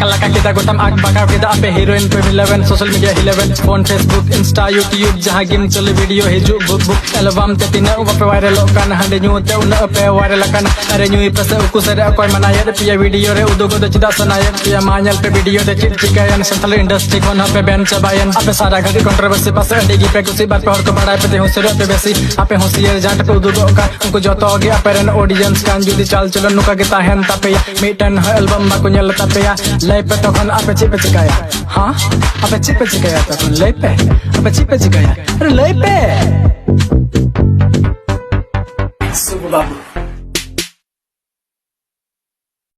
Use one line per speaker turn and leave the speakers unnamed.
laka kita gotam ag baka kita ape heroin पे 11 social media 11 phone Facebook Insta YouTube जहां game चले video हिजु book book album ते तिना पे viral kan hande nyu te una pe viral kan are nyu pesa uku sare koy manaya pe video re udugo de chida sanaya pe manyal pe video de chikayan central industry kon pe ban chabayan ape sara gadi controversy pas andegi pe kusi bar pe hor ko bada pe hosere pe besi ape hosier jat pe udugo ka unko joto ge ape ren audience kan judi chal chalo nuka ge tahen tape mitan album ba ko nyel tape lay पे तखन आपे चिपे चिकाया हाँ आपे चिपे चिकाया तखन लय पे आपे चिपे चिकाया अरे लय पे सुबह बाबू